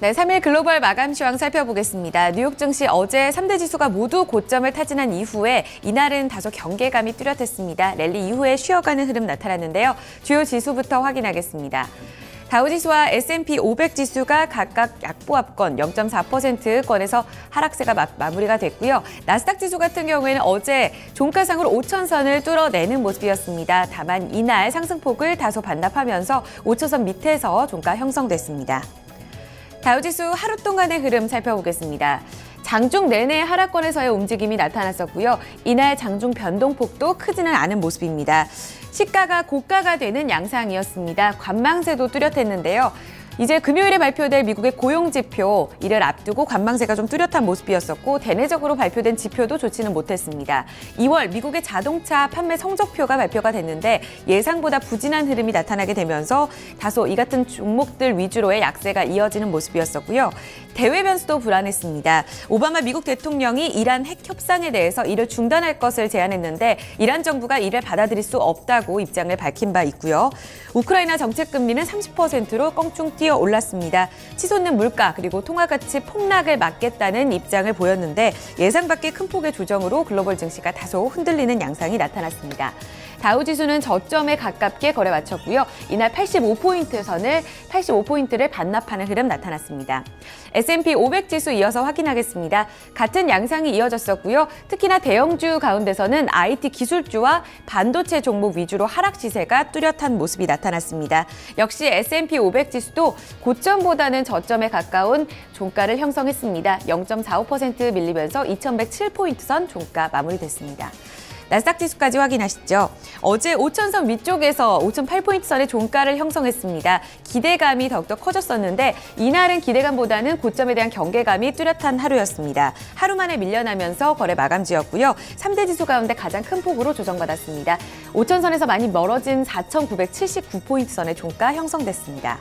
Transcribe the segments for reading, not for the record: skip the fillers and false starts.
네, 3일 글로벌 마감 시황 살펴보겠습니다. 뉴욕 증시 어제 3대 지수가 모두 고점을 타진한 이후에 이날은 다소 경계감이 뚜렷했습니다. 랠리 이후에 쉬어가는 흐름 나타났는데요. 주요 지수부터 확인하겠습니다. 다우지수와 S&P 500 지수가 각각 약보합권 0.4%권에서 하락세가 마무리가 됐고요. 나스닥 지수 같은 경우에는 어제 종가상으로 5천선을 뚫어내는 모습이었습니다. 다만 이날 상승폭을 다소 반납하면서 5천선 밑에서 종가 형성됐습니다. 다우지수 하루 동안의 흐름 살펴보겠습니다. 장중 내내 하락권에서의 움직임이 나타났었고요. 이날 장중 변동폭도 크지는 않은 모습입니다. 시가가 고가가 되는 양상이었습니다. 관망세도 뚜렷했는데요. 이제 금요일에 발표될 미국의 고용지표, 이를 앞두고 관망세가 좀 뚜렷한 모습이었었고 대내적으로 발표된 지표도 좋지는 못했습니다. 2월 미국의 자동차 판매 성적표가 발표가 됐는데 예상보다 부진한 흐름이 나타나게 되면서 다소 이 같은 종목들 위주로의 약세가 이어지는 모습이었었고요. 대외 변수도 불안했습니다. 오바마 미국 대통령이 이란 핵 협상에 대해서 이를 중단할 것을 제안했는데 이란 정부가 이를 받아들일 수 없다고 입장을 밝힌 바 있고요. 우크라이나 정책 금리는 30%로 껑충 뛰어 올랐습니다. 치솟는 물가 그리고 통화 가치 폭락을 막겠다는 입장을 보였는데 예상 밖의 큰 폭의 조정으로 글로벌 증시가 다소 흔들리는 양상이 나타났습니다. 다우지수는 저점에 가깝게 거래 마쳤고요. 이날 85포인트 선을 85포인트를 반납하는 흐름 나타났습니다. S&P 500 지수 이어서 확인하겠습니다. 같은 양상이 이어졌었고요. 특히나 대형주 가운데서는 IT 기술주와 반도체 종목 위주로 하락 시세가 뚜렷한 모습이 나타났습니다. 역시 S&P 500 지수도 고점보다는 저점에 가까운 종가를 형성했습니다. 0.45% 밀리면서 2107포인트 선 종가 마무리됐습니다. 나스닥 지수까지 확인하시죠. 어제 5천선 위쪽에서 5,008포인트 선의 종가를 형성했습니다. 기대감이 더욱더 커졌었는데 이날은 기대감보다는 고점에 대한 경계감이 뚜렷한 하루였습니다. 하루 만에 밀려나면서 거래 마감지였고요. 3대 지수 가운데 가장 큰 폭으로 조정받았습니다. 5천선에서 많이 멀어진 4,979포인트 선의 종가 형성됐습니다.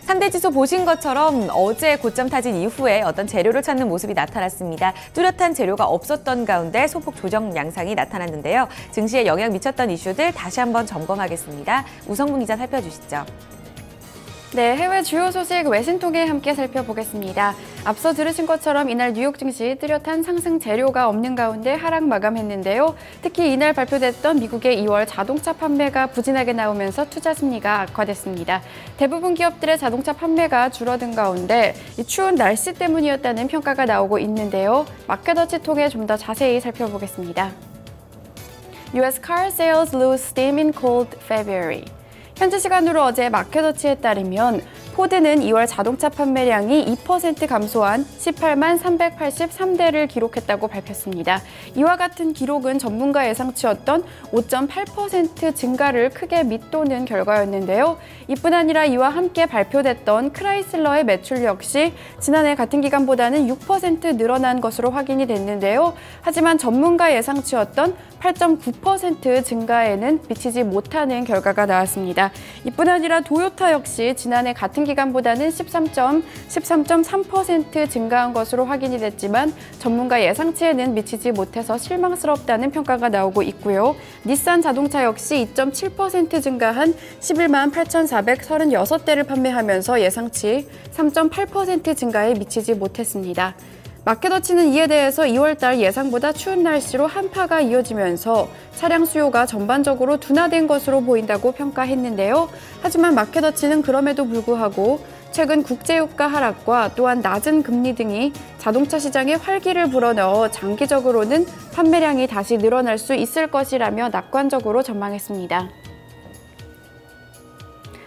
3대 지수 보신 것처럼 어제 고점 타진 이후에 어떤 재료를 찾는 모습이 나타났습니다. 뚜렷한 재료가 없었던 가운데 소폭 조정 양상이 나타났는데요. 증시에 영향 미쳤던 이슈들 다시 한번 점검하겠습니다. 우성문 기자 살펴주시죠. 네, 해외 주요 소식 외신 통해 함께 살펴보겠습니다. 앞서 들으신 것처럼 이날 뉴욕 증시 뚜렷한 상승 재료가 없는 가운데 하락 마감했는데요. 특히 이날 발표됐던 미국의 2월 자동차 판매가 부진하게 나오면서 투자 심리가 악화됐습니다. 대부분 기업들의 자동차 판매가 줄어든 가운데 추운 날씨 때문이었다는 평가가 나오고 있는데요. 마켓워치 통해 좀 더 자세히 살펴보겠습니다. US car sales lose steam in cold February. 현지 시간으로 어제 마켓워치에 따르면 포드는 2월 자동차 판매량이 2% 감소한 18만 383대를 기록했다고 밝혔습니다. 이와 같은 기록은 전문가 예상치였던 5.8% 증가를 크게 밑도는 결과였는데요. 이뿐 아니라 이와 함께 발표됐던 크라이슬러의 매출 역시 지난해 같은 기간보다는 6% 늘어난 것으로 확인이 됐는데요. 하지만 전문가 예상치였던 8.9% 증가에는 미치지 못하는 결과가 나왔습니다. 이뿐 아니라 도요타 역시 지난해 같은 기간보다는 13.3% 증가한 것으로 확인이 됐지만 전문가 예상치에는 미치지 못해서 실망스럽다는 평가가 나오고 있고요. 닛산 자동차 역시 2.7% 증가한 11만 8,436대를 판매하면서 예상치 3.8% 증가에 미치지 못했습니다. 마켓워치는 이에 대해서 2월달 예상보다 추운 날씨로 한파가 이어지면서 차량 수요가 전반적으로 둔화된 것으로 보인다고 평가했는데요. 하지만 마켓워치는 그럼에도 불구하고 최근 국제유가 하락과 또한 낮은 금리 등이 자동차 시장에 활기를 불어넣어 장기적으로는 판매량이 다시 늘어날 수 있을 것이라며 낙관적으로 전망했습니다.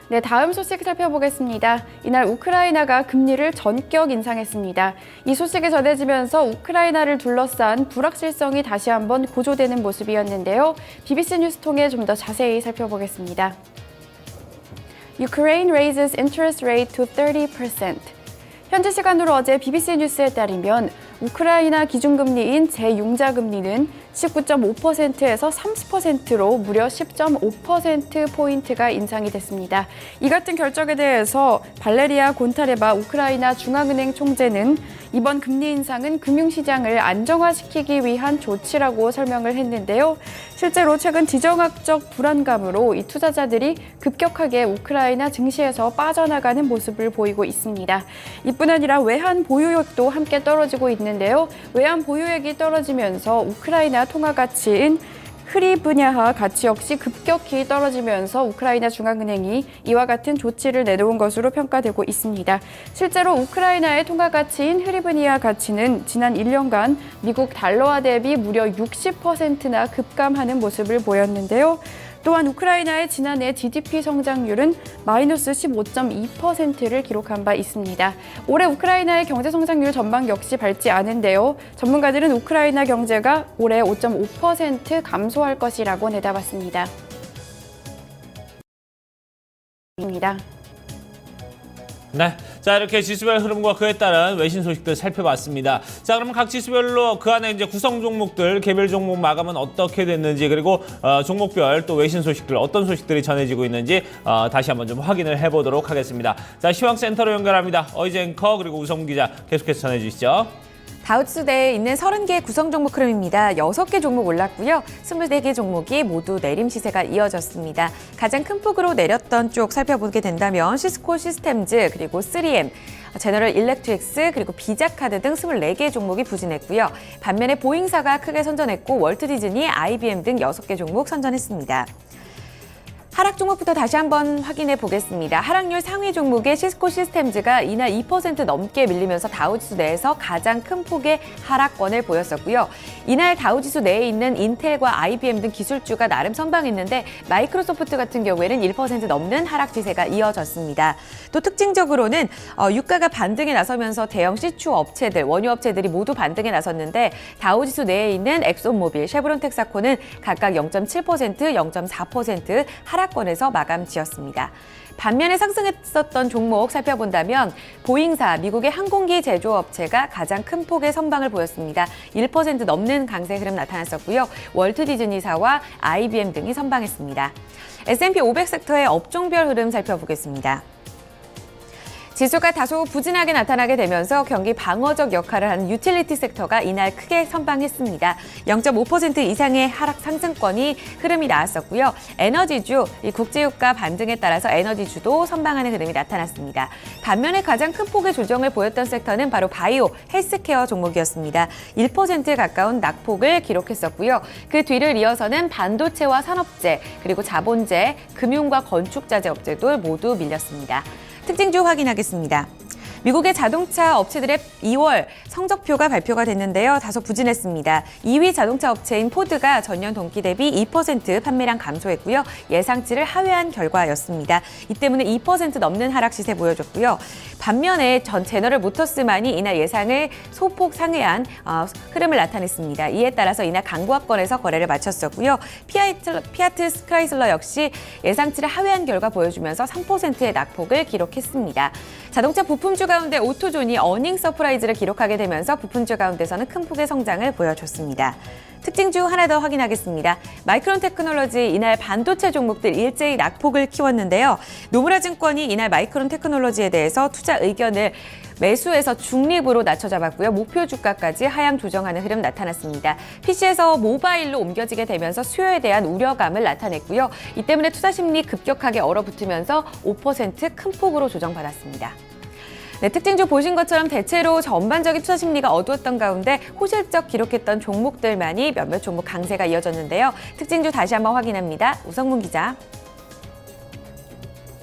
네, 다음 소식 살펴보겠습니다. 이날 우크라이나가 금리를 전격 인상했습니다. 이 소식이 전해지면서 우크라이나를 둘러싼 불확실성이 다시 한번 고조되는 모습이었는데요. BBC 뉴스 통해 좀 더 자세히 살펴보겠습니다. Ukraine raises interest rate to 30%. 현지 시간으로 어제 BBC 뉴스에 따르면 우크라이나 기준금리인 제6자 금리는 19.5%에서 30%로 무려 10.5%포인트가 인상이 됐습니다. 이 같은 결정에 대해서 발레리아 곤타레바 우크라이나 중앙은행 총재는 이번 금리 인상은 금융시장을 안정화시키기 위한 조치라고 설명을 했는데요. 실제로 최근 지정학적 불안감으로 이 투자자들이 급격하게 우크라이나 증시에서 빠져나가는 모습을 보이고 있습니다. 이뿐 아니라 외환 보유액도 함께 떨어지고 있는데요. 외환 보유액이 떨어지면서 우크라이나 통화 가치인 흐리브냐화 가치 역시 급격히 떨어지면서 우크라이나 중앙은행이 이와 같은 조치를 내놓은 것으로 평가되고 있습니다. 실제로 우크라이나의 통화 가치인 흐리브니아 가치는 지난 1년간 미국 달러화 대비 무려 60%나 급감하는 모습을 보였는데요. 또한 우크라이나의 지난해 GDP 성장률은 마이너스 15.2%를 기록한 바 있습니다. 올해 우크라이나의 경제 성장률 전망 역시 밝지 않은데요. 전문가들은 우크라이나 경제가 올해 5.5% 감소할 것이라고 내다봤습니다. 네, 자 이렇게 지수별 흐름과 그에 따른 외신 소식들 살펴봤습니다. 자 그러면 각 지수별로 그 안에 이제 구성 종목들 개별 종목 마감은 어떻게 됐는지 그리고 종목별 또 외신 소식들 어떤 소식들이 전해지고 있는지 다시 한번 좀 확인을 해보도록 하겠습니다. 자 시황센터로 연결합니다. 어이제 앵커 그리고 우성문 기자 계속해서 전해주시죠. 다우지수 내에 있는 30개의 구성 종목 흐름입니다. 6개 종목 올랐고요. 24개 종목이 모두 내림 시세가 이어졌습니다. 가장 큰 폭으로 내렸던 쪽 살펴보게 된다면 시스코 시스템즈, 그리고 3M, 제너럴 일렉트릭스, 그리고 비자카드 등 24개 종목이 부진했고요. 반면에 보잉사가 크게 선전했고 월트 디즈니, IBM 등 6개 종목 선전했습니다. 하락 종목부터 다시 한번 확인해 보겠습니다. 하락률 상위 종목의 시스코 시스템즈가 이날 2% 넘게 밀리면서 다우지수 내에서 가장 큰 폭의 하락권을 보였었고요. 이날 다우지수 내에 있는 인텔과 IBM 등 기술주가 나름 선방했는데 마이크로소프트 같은 경우에는 1% 넘는 하락 지세가 이어졌습니다. 또 특징적으로는 유가가 반등에 나서면서 대형 시추 업체들, 원유 업체들이 모두 반등에 나섰는데 다우지수 내에 있는 엑손모빌, 쉐브론 텍사코는 각각 0.7%, 0.4% 하락권에서 마감 지었습니다. 반면에 상승했었던 종목 살펴본다면 보잉사, 미국의 항공기 제조업체가 가장 큰 폭의 선방을 보였습니다. 1% 넘는 강세 흐름 나타났었고요. 월트 디즈니사와 IBM 등이 선방했습니다. S&P 500 섹터의 업종별 흐름 살펴보겠습니다. 지수가 다소 부진하게 나타나게 되면서 경기 방어적 역할을 하는 유틸리티 섹터가 이날 크게 선방했습니다. 0.5% 이상의 하락 상승권이 흐름이 나왔었고요. 에너지주, 국제유가 반등에 따라서 에너지주도 선방하는 흐름이 나타났습니다. 반면에 가장 큰 폭의 조정을 보였던 섹터는 바로 바이오, 헬스케어 종목이었습니다. 1% 가까운 낙폭을 기록했었고요. 그 뒤를 이어서는 반도체와 산업재, 그리고 자본재, 금융과 건축자재 업체도 모두 밀렸습니다. 특징주 확인하겠습니다. 미국의 자동차 업체들의 2월 성적표가 발표가 됐는데요. 다소 부진했습니다. 2위 자동차 업체인 포드가 전년 동기 대비 2% 판매량 감소했고요. 예상치를 하회한 결과였습니다. 이 때문에 2% 넘는 하락 시세 보여줬고요. 반면에 전 제너럴 모터스만이 이날 예상을 소폭 상회한 흐름을 나타냈습니다. 이에 따라서 이날 강보합권에서 거래를 마쳤었고요. 피아트 크라이슬러 역시 예상치를 하회한 결과 보여주면서 3%의 낙폭을 기록했습니다. 자동차 부품주 가운데 오토존이 어닝 서프라이즈를 기록하게 되면서 부품주 가운데서는 큰 폭의 성장을 보여줬습니다. 특징주 하나 더 확인하겠습니다. 마이크론 테크놀로지 이날 반도체 종목들 일제히 낙폭을 키웠는데요. 노무라 증권이 이날 마이크론 테크놀로지에 대해서 투자 의견을 매수에서 중립으로 낮춰 잡았고요. 목표 주가까지 하향 조정하는 흐름 나타났습니다. PC에서 모바일로 옮겨지게 되면서 수요에 대한 우려감을 나타냈고요. 이 때문에 투자 심리 급격하게 얼어붙으면서 5% 큰 폭으로 조정받았습니다. 네, 특징주 보신 것처럼 대체로 전반적인 투자 심리가 어두웠던 가운데 호실적 기록했던 종목들만이 몇몇 종목 강세가 이어졌는데요. 특징주 다시 한번 확인합니다. 우성문 기자.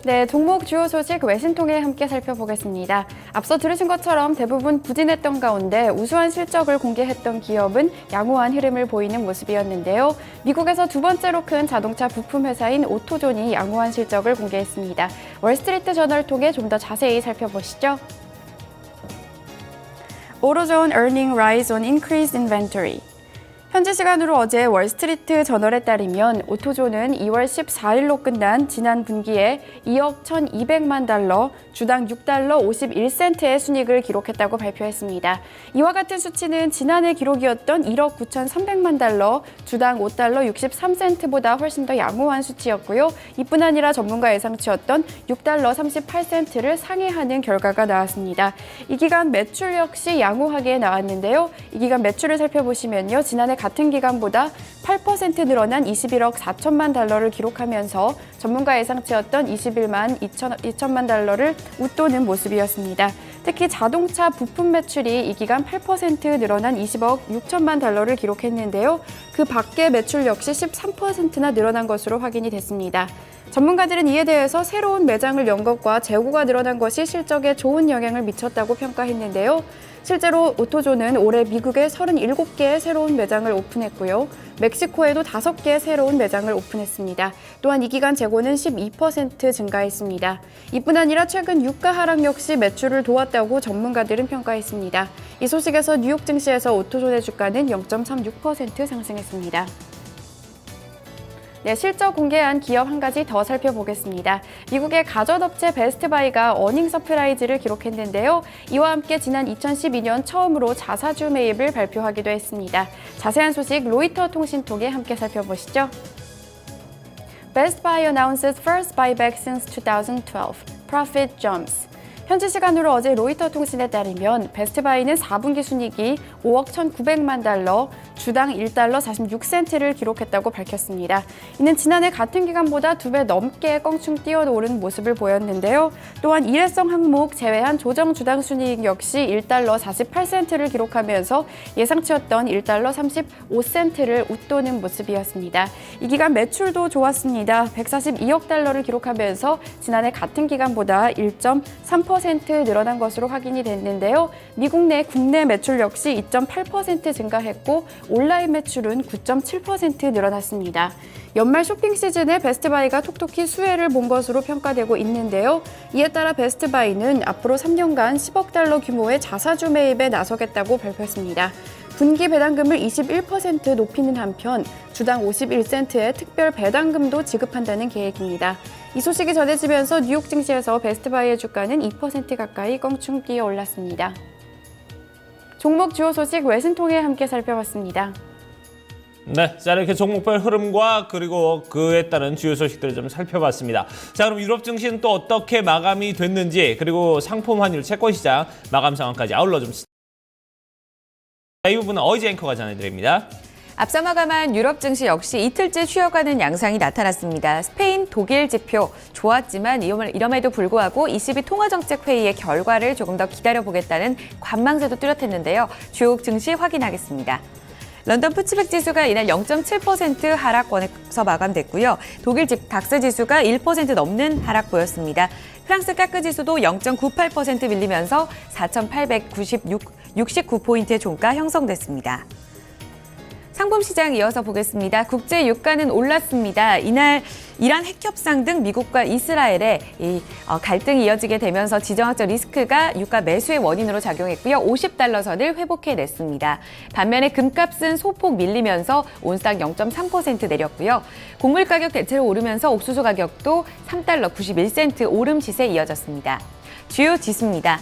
네, 종목 주요 소식 외신통해 함께 살펴보겠습니다. 앞서 들으신 것처럼 대부분 부진했던 가운데 우수한 실적을 공개했던 기업은 양호한 흐름을 보이는 모습이었는데요. 미국에서 두 번째로 큰 자동차 부품 회사인 오토존이 양호한 실적을 공개했습니다. 월스트리트 저널을 통해 좀 더 자세히 살펴보시죠. AutoZone earning rise on increased inventory. 현지 시간으로 어제 월스트리트 저널에 따르면 오토존은 2월 14일로 끝난 지난 분기에 2억 1,200만 달러, 주당 6달러 51센트의 순이익을 기록했다고 발표했습니다. 이와 같은 수치는 지난해 기록이었던 1억 9,300만 달러, 주당 5달러 63센트보다 훨씬 더 양호한 수치였고요. 이뿐 아니라 전문가 예상치였던 6달러 38센트를 상회하는 결과가 나왔습니다. 이 기간 매출 역시 양호하게 나왔는데요. 이 기간 매출을 살펴보시면요. 지난해 같은 기간보다 8% 늘어난 21억 4천만 달러를 기록하면서 전문가 예상치였던 21만 2천만 달러를 웃도는 모습이었습니다. 특히 자동차 부품 매출이 이 기간 8% 늘어난 20억 6천만 달러를 기록했는데요. 그 밖의 매출 역시 13%나 늘어난 것으로 확인이 됐습니다. 전문가들은 이에 대해서 새로운 매장을 연 것과 재고가 늘어난 것이 실적에 좋은 영향을 미쳤다고 평가했는데요. 실제로 오토존은 올해 미국에 37개의 새로운 매장을 오픈했고요. 멕시코에도 5개의 새로운 매장을 오픈했습니다. 또한 이 기간 재고는 12% 증가했습니다. 이뿐 아니라 최근 유가 하락 역시 매출을 도왔다고 전문가들은 평가했습니다. 이 소식에서 뉴욕 증시에서 오토존의 주가는 0.36% 상승했습니다. 네, 실적 공개한 기업 한 가지 더 살펴보겠습니다. 미국의 가전업체 베스트바이가 어닝 서프라이즈를 기록했는데요. 이와 함께 지난 2012년 처음으로 자사주 매입을 발표하기도 했습니다. 자세한 소식 로이터 통신 통해 함께 살펴보시죠. Best Buy announces first buyback since 2012. Profit jumps. 현지 시간으로 어제 로이터 통신에 따르면 베스트바이는 4분기 순이익이 5억 1,900만 달러, 주당 1달러 46센트를 기록했다고 밝혔습니다. 이는 지난해 같은 기간보다 2배 넘게 껑충 뛰어오른 모습을 보였는데요. 또한 일회성 항목 제외한 조정 주당 순이익 역시 1달러 48센트를 기록하면서 예상치였던 1달러 35센트를 웃도는 모습이었습니다. 이 기간 매출도 좋았습니다. 142억 달러를 기록하면서 지난해 같은 기간보다 1.3% 늘어난 것으로 확인이 됐는데요. 미국 내 국내 매출 역시 2.8% 증가했고 온라인 매출은 9.7% 늘어났습니다. 연말 쇼핑 시즌에 베스트바이가 톡톡히 수혜를 본 것으로 평가되고 있는데요. 이에 따라 베스트바이는 앞으로 3년간 10억 달러 규모의 자사주 매입에 나서겠다고 발표했습니다. 분기 배당금을 21% 높이는 한편 주당 51센트의 특별 배당금도 지급한다는 계획입니다. 이 소식이 전해지면서 뉴욕 증시에서 베스트바이의 주가는 2% 가까이 껑충 뛰어 올랐습니다. 종목 주요 소식 외신 통해 함께 살펴봤습니다. 네, 자 이렇게 종목별 흐름과 그리고 그에 따른 주요 소식들을 좀 살펴봤습니다. 자, 그럼 유럽 증시는 또 어떻게 마감이 됐는지 그리고 상품 환율, 채권 시장 마감 상황까지 아울러 좀. 이 부분은 어이지 앵커가 전해드립니다. 앞서 마감한 유럽 증시 역시 이틀째 쉬어가는 양상이 나타났습니다. 스페인, 독일 지표 좋았지만 이럼에도 불구하고 ECB 통화정책회의의 결과를 조금 더 기다려보겠다는 관망세도 뚜렷했는데요. 주요 증시 확인하겠습니다. 런던 푸츠백 지수가 이날 0.7% 하락권에서 마감됐고요. 독일 닥스 지수가 1% 넘는 하락 보였습니다. 프랑스 까크 지수도 0.98% 밀리면서 4,869포인트의 종가 형성됐습니다. 상품 시장 이어서 보겠습니다. 국제 유가는 올랐습니다. 이날 이란 핵 협상 등 미국과 이스라엘의 갈등이 이어지게 되면서 지정학적 리스크가 유가 매수의 원인으로 작용했고요. 50달러 선을 회복해냈습니다. 반면에 금값은 소폭 밀리면서 온스당 0.3% 내렸고요. 곡물 가격 대체로 오르면서 옥수수 가격도 3달러 91센트 오름 시세 이어졌습니다. 주요 지수입니다.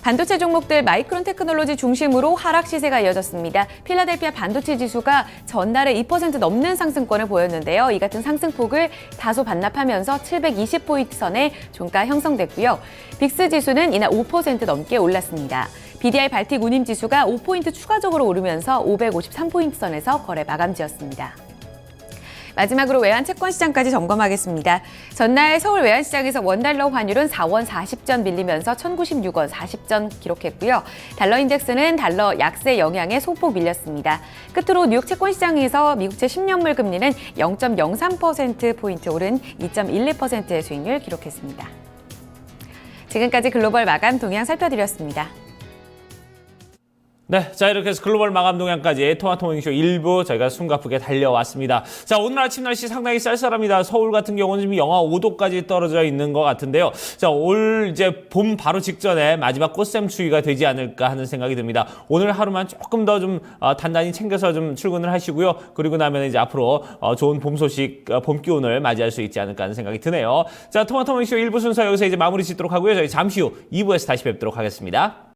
반도체 종목들 마이크론 테크놀로지 중심으로 하락 시세가 이어졌습니다. 필라델피아 반도체 지수가 전날에 2% 넘는 상승권을 보였는데요. 이 같은 상승폭을 다소 반납하면서 720포인트 선에 종가 형성됐고요. 빅스 지수는 이날 5% 넘게 올랐습니다. BDI 발틱 운임 지수가 5포인트 추가적으로 오르면서 553포인트 선에서 거래 마감지었습니다. 마지막으로 외환 채권 시장까지 점검하겠습니다. 전날 서울 외환시장에서 원달러 환율은 4원 40전 밀리면서 1,096원 40전 기록했고요. 달러 인덱스는 달러 약세 영향에 소폭 밀렸습니다. 끝으로 뉴욕 채권 시장에서 미국채 10년물 금리는 0.03%포인트 오른 2.12%의 수익률 기록했습니다. 지금까지 글로벌 마감 동향 살펴드렸습니다. 네, 자 이렇게 해서 글로벌 마감 동향까지 토마토 모닝쇼 1부 저희가 숨가쁘게 달려왔습니다. 자, 오늘 아침 날씨 상당히 쌀쌀합니다. 서울 같은 경우는 지금 영하 5도까지 떨어져 있는 것 같은데요. 자, 올 이제 봄 바로 직전에 마지막 꽃샘추위가 되지 않을까 하는 생각이 듭니다. 오늘 하루만 조금 더 좀 단단히 챙겨서 좀 출근을 하시고요. 그리고 나면 이제 앞으로 좋은 봄 소식, 봄 기온을 맞이할 수 있지 않을까 하는 생각이 드네요. 자, 토마토 모닝쇼 1부 순서 여기서 이제 마무리 짓도록 하고요. 저희 잠시 후 2부에서 다시 뵙도록 하겠습니다.